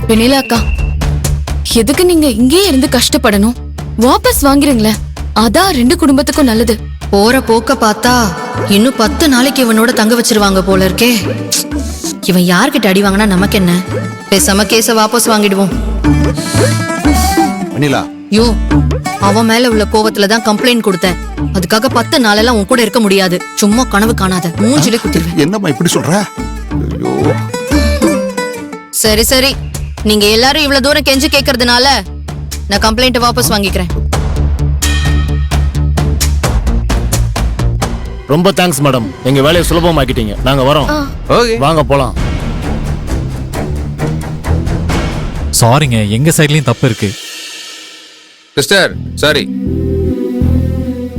வெண்ணிலா அக்கா, எதுக்கு நீங்க இங்கேயே இருந்து கஷ்டப்படணும்? வாபஸ் வாங்கிருங்களேன், அதான் 2 குடும்பத்துக்கும் நல்லது. போற போக்க பார்த்தா இன்னும் 10 நாளைக்கு இவனோட தங்க வச்சிருவாங்க போல இருக்கே. இவன் யார்கிட்ட அடி வாங்கினா நமக்கு என்ன? பேசாம கேஸ வாபஸ் வாங்கிடுவோம். வெண்ணிலா, யோ, அவன் மேல உள்ள கோவத்துலதான் கம்ப்ளைண்ட் கொடுத்தேன். அதுக்காக 10 நாளெல்லாம் உன் கூட இருக்க முடியாது. சும்மா கனவு காணாத, மூஞ்சிலே குத்திடுவேன். என்னம்மா இப்படி சொல்ற? ஐயோ. சரி சரி, நீங்க எல்லாரும் இவ்வளவு தூரம் கெஞ்சி கேக்குறதுனால நான் கம்ப்ளைண்ட் வாபஸ் வாங்கிக்கிறேன். ரொம்ப தேங்க்ஸ் மேடம், எங்க வேலையை சுலபமாக்கிட்டீங்க. நாங்க வரோம். வாங்க போலாம். சாரிங்க, எங்க சைட்லயும் தப்பு இருக்கு. Sister, sorry.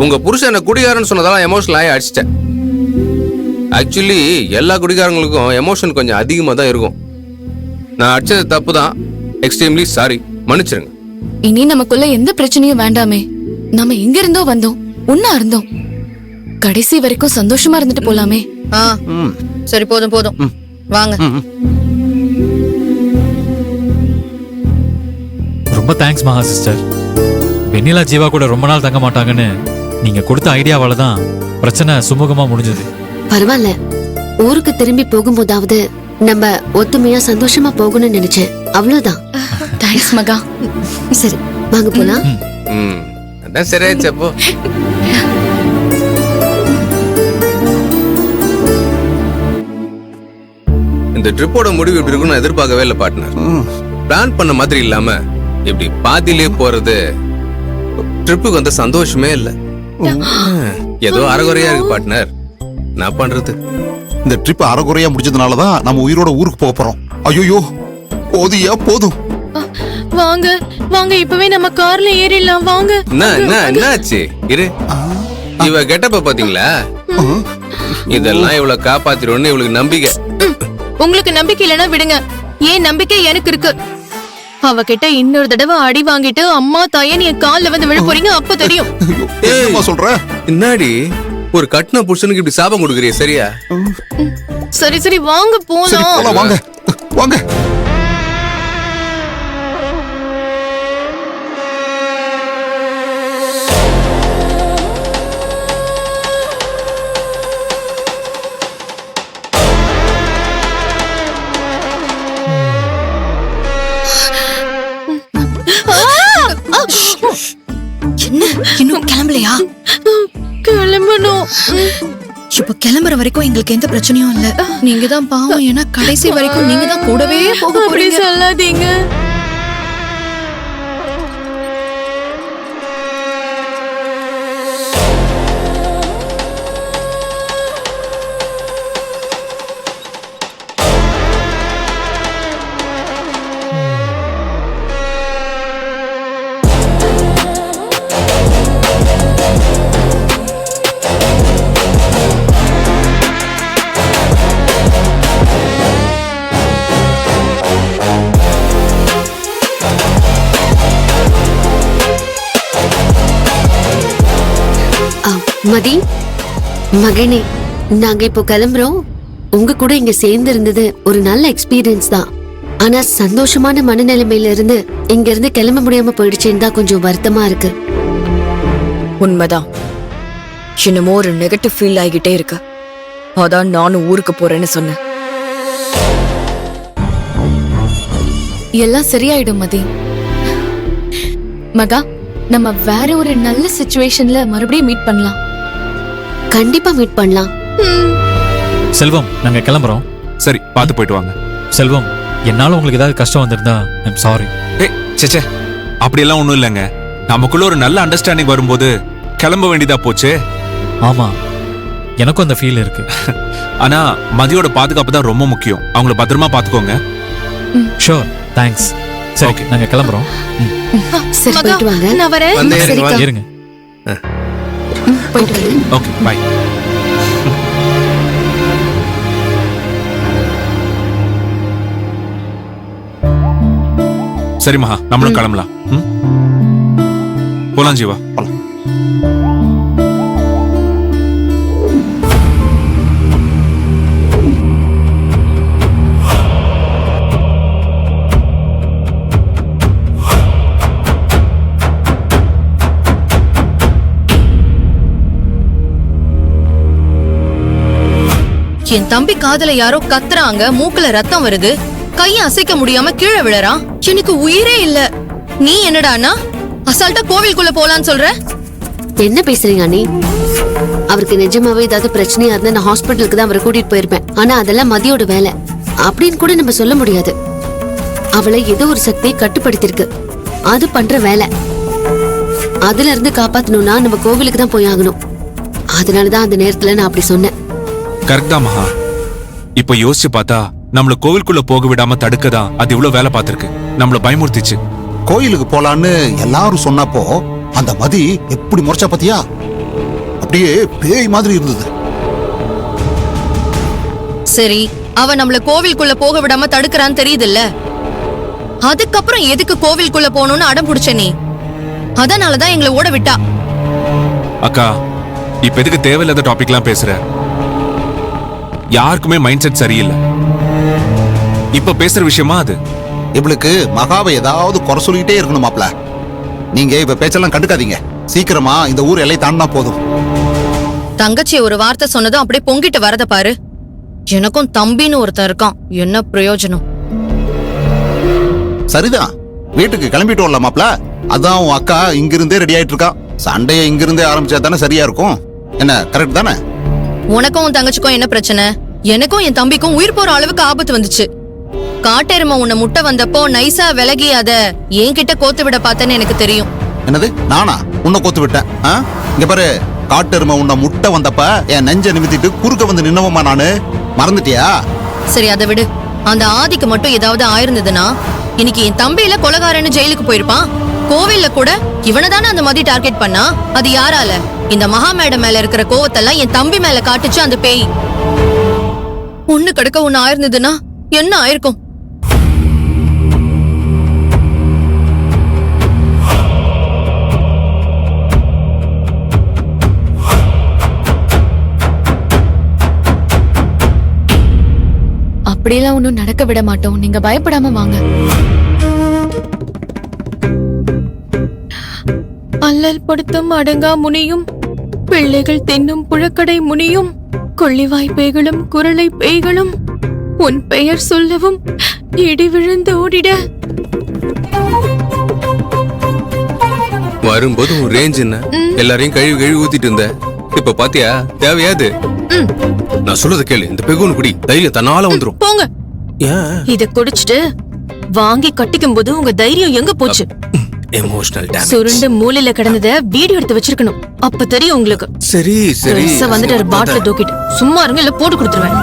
உங்க புருஷன் என்ன குடிகாரன்னு சொன்னதால எமோஷனல் ஆகி அடிச்சிட்டேன். ஆக்சுவலி எல்லா குடிகாரங்களுக்கும் எமோஷன் கொஞ்சம் அதிகமாக தான் இருக்கும். நான் அடிச்சது தப்பு தான். எக்ஸ்ட்ரீம்லி சாரி, மன்னிச்சிருங்க. இனி நமக்குள்ள எந்த பிரச்சனையும் வேண்டாமே. நம்ம எங்க இருந்தோ வந்தோம், ஒன்னா இருந்தோம். கடைசி வரைக்கும் சந்தோஷமா இருந்துட்டு போலாமே. சரி, போதும் போதும், வாங்க. ரொம்ப தேங்க்ஸ் மகா சிஸ்டர். வெண்ணிலா ஜீவா கூட ரொம்ப நாள் தங்க மாட்டாங்கன்னு நீங்க கொடுத்த ஐடியாவால தான் பிரச்சனை சுமூகமா முடிஞ்சது. பரவாயில்ல, ஊருக்கு திரும்பி போகும்போதாவது நம்ம ஒத்துமையா சந்தோஷமா போகணும்னு நினைச்சேன். அவ்வளவுதான். தேங்க்ஸ் மகா. சரி, வாங்க போலாம். அதான் சரியாச்சு. அப்போ இந்த ட்ரிப்போட முடிவு இப்படி இருக்குன்னு எதிர்பார்க்கவே இல்லை பார்ட்னர். பிளான் பண்ண மாதிரி இல்லாம இப்படி பாதியிலே போறது ட்ரிப்புக்கு வந்து சந்தோஷமே இல்லை. ஏதோ அறகுறையா இருக்கு பார்ட்னர். நான் பண்றது இந்த ட்ரிப் அறகுறையா முடிச்சதுனாலதான் நம்ம உயிரோட ஊருக்கு போக போறோம். ஐயோ, போதியா போதும். வாங்க வாங்க, இப்பவே நம்ம கார்ல ஏறிடலாம். வாங்க. என்னாச்சு? இரு, இவ கெட்டப்ப பாத்தீங்களா? இதெல்லாம் இவ்வளவு காப்பாத்திருவோம்னு இவளுக்கு நம்பிக்கை. உங்களுக்கு நம்பிக்கை இல்லைன்னா விடுங்க, ஏன் நம்பிக்கை எனக்கு இருக்கு. அவகிட்ட இன்னொரு தடவை அடி வாங்கிட்டு அம்மா தாயன் என் கால்ல வந்து விழ போறீங்க, அப்ப தெரியும். என்னம்மா சொல்ற? இன்னாடி ஒரு கட்டின புருஷனுக்கு இப்படி சாபம் கொடுக்குறிய? சரியா? சரி சரி, வாங்க சரி, போலாம். போலாம், வாங்க வாங்க. என்ன, இன்னும் கிளம்பலையா? கிளம்பணும். இப்ப கிளம்புற வரைக்கும் எங்களுக்கு எந்த பிரச்சனையும் இல்ல. நீங்க தான் பாவம், ஏன்னா கடைசி வரைக்கும் நீங்க தான் கூடவே போக அப்படி போறீங்க. சொல்லாதீங்க. மதி, மகனே, நாங்க இப்போ கிளம்புறோம். உங்க கூட இங்க சேர்ந்து இருந்தது ஒரு நல்ல எக்ஸ்பீரியன்ஸ் தான். ஆனா சந்தோஷமான மனநிலைமையில இருந்து இங்க இருந்து கிளம்ப முடியாம போயிடுச்சேன்னு தான் கொஞ்சம் வருத்தமா இருக்கு. உண்மைதான், என்னமோ ஒரு நெகட்டிவ் ஃபீல் ஆகிட்டே இருக்கு. அதான் நானும் ஊருக்கு போறேன்னு சொன்னேன். எல்லாம் சரியாயிடும் மதி. மகா, நம்ம வேற ஒரு நல்ல சிச்சுவேஷன்ல மறுபடியும் மீட் பண்ணலாம். கண்டிப்பா மீட் பண்ணலாம். செல்வம், நாங்க கிளம்புறோம். சரி, பார்த்து போயிட்டு வாங்க. செல்வம், என்னால உங்களுக்கு ஏதாவது கஷ்டம் வந்திருந்தா ஐம் சாரி. சேச்சே, அப்படியெல்லாம் ஒண்ணும் இல்லைங்க. நமக்குள்ள ஒரு நல்ல அண்டர்ஸ்டாண்டிங் வரும்போது கிளம்ப வேண்டியதா போச்சு. ஆமா, எனக்கும் அந்த ஃபீல் இருக்கு. ஆனா மதியோட பாதுகாப்பு தான் ரொம்ப முக்கியம். அவங்கள பத்திரமா பாத்துக்கோங்க. Sure, thanks. சரி, Okay. நாங்க கிளம்புறோம். சரி, மகா, போயிட்டு வாங்க. நான் வரேன். வந்து சரிக்கா. வாங்க. இருங்க. போயிட்டு வாங்க. Okay, bye. சரி மகா, நம்மளும் கிளம்பலாம். போலாம் ஜீவா. என் தம்பி காதுல யாரோ கத்துறாங்க, மூக்குல ரத்தம் வருது, கைய அசைக்க முடியாம கீழே விழறான். எனக்கு உயிரே இல்ல. நீ என்னடானா அசால்ட்டா கோவிலுக்குள்ள போலான்னு சொல்ற? என்ன பேசுறீங்க அண்ணி? அவருக்கு நிஜமாவே ஏதாவது பிரச்சனையா இருந்தா நான் ஹாஸ்பிட்டலுக்கு தான் அவரை கூட்டிட்டு போயிருப்பேன். ஆனா அதெல்லாம் மதியோட வேலை அப்படின்னு கூட நம்ம சொல்ல முடியாது. அவளை ஏதோ ஒரு சக்தியை கட்டுப்படுத்திருக்கு, அது பண்ற வேலை. அதுல இருந்து காப்பாத்தணும்னா நம்ம கோவிலுக்கு தான் போய் ஆகணும். அதனாலதான் அந்த நேரத்துல நான் அப்படி சொன்னேன். கரெக்ட் தான் மகா. இப்ப யோசிச்சு பார்த்தா நம்மள கோவிலுக்குள்ள போக விடாம தடுக்கதான் அது இவ்வளவு வேலை பார்த்திருக்கு. நம்மள பயமுறுத்திச்சு. கோயிலுக்கு போலான்னு எல்லாரும் சொன்னப்போ அந்த மதி எப்படி முறைச்சா பாத்தியா? அப்படியே பேய் மாதிரி இருந்தது. சரி, அவ நம்மள கோவிலுக்குள்ள போக விடாம தடுக்கறான்னு தெரியுதுல்ல, அதுக்கப்புறம் எதுக்கு கோவிலுக்குள்ள போகணும்னு அடம் பிடிச்ச நீ? அதனாலதான் எங்களை ஓட விட்டா. அக்கா, இப்ப எதுக்கு தேவையில்லாத டாபிக்லாம் பேசுற? யாருக்குமே மைண்ட் செட் சரியில்லை. இப்ப பேசுற விஷயமா அது? இவளுக்கு மகாவை ஏதாவது குறை சொல்லிட்டே இருக்கணுமாப்ல. நீங்க இப்ப பேச்செல்லாம் கண்டுக்காதீங்க. சீக்கிரமா இந்த ஊர் எல்லை தாண்டினா போதும். தங்கச்சி ஒரு வார்த்தை சொன்னதும் அப்படியே பொங்கிட்டு வரத பாரு. எனக்கும் தம்பின்னு ஒருத்தன் இருக்கான், என்ன பிரயோஜனம்? சரிதான், வீட்டுக்கு கிளம்பிட்டு வரலாமாப்ல. அதான் உன் அக்கா இங்கிருந்தே ரெடி ஆயிட்டு இருக்கா. சண்டையை இங்கிருந்தே ஆரம்பிச்சா தானே சரியா இருக்கும். என்ன, கரெக்ட் தானே? உனக்கும் உன் தங்கச்சிக்கும் என்ன பிரச்சனை? எனக்கும் என் தம்பிக்கும் உயிர் போற அளவுக்கு ஆபத்து வந்துச்சு. காட்டெருமை உன்னை முட்டை வந்தப்போ நைசா விலகி அத என்கிட்ட கோத்து விட பார்த்தேன்னு எனக்கு தெரியும். என்னது, நானா உன்னை கோத்து விட்டேன்? இங்க பாரு, காட்டெருமை உன்னை முட்டை வந்தப்ப என் நெஞ்ச நிமித்திட்டு குறுக்க வந்து நின்னவமா நானு. மறந்துட்டியா? சரி, அதை விடு. அந்த ஆதிக்கு மட்டும் ஏதாவது ஆயிருந்ததுன்னா இன்னைக்கு என் தம்பியில கொலகாரன்னு ஜெயிலுக்கு போயிருப்பான். கோவில்ல கூட இவனை தானே அந்த மதி டார்கெட் பண்ணா. அது யாரால? இந்த மகா மேடம் மேல இருக்கிற கோவத்தெல்லாம் என் தம்பி மேல காட்டுச்சு அந்த பேய். ஒண்ணு கிடக்க ஒண்ணு ஆயிருந்ததுன்னா என்ன ஆயிருக்கும்? அப்படியெல்லாம் ஒண்ணும் நடக்க விட மாட்டோம். நீங்க பயப்படாம வாங்க. அல்லல் படுத்தும் அடங்கா முனியும், பிள்ளைகள் தென்னும் புழக்கடை முனியும், கொள்ளிவாய் பேய்களும் குரலை பேய்களும் உன் பெயர் சொல்லவும் இடி விழுந்து ஓடிட. வரும்போது ஒரு ரேஞ்ச் என்ன, எல்லாரையும் கழுவி ஊத்திட்டு இருந்த. இப்ப பாத்தியா தேவையாது? நான் சொல்றத கேளு. இந்த பெகுன் குடி, தைரியம் தன்னால வந்துரும். போங்க. ஏன் இத குடிச்சிட்டு வாங்கி கட்டிக்கும் போது உங்க தைரியம் எங்க போச்சு? Emotional damage. சுருண்டு மூலையில கிடந்தத வீடியோ எடுத்து வச்சிருக்கணும். அப்ப தெரியும் உங்களுக்கு. சரி சரி வந்துட்டு பாட்டில தூக்கிட்டு சும்மா இருங்க, இல்ல போட்டு கொடுத்துருவேன்.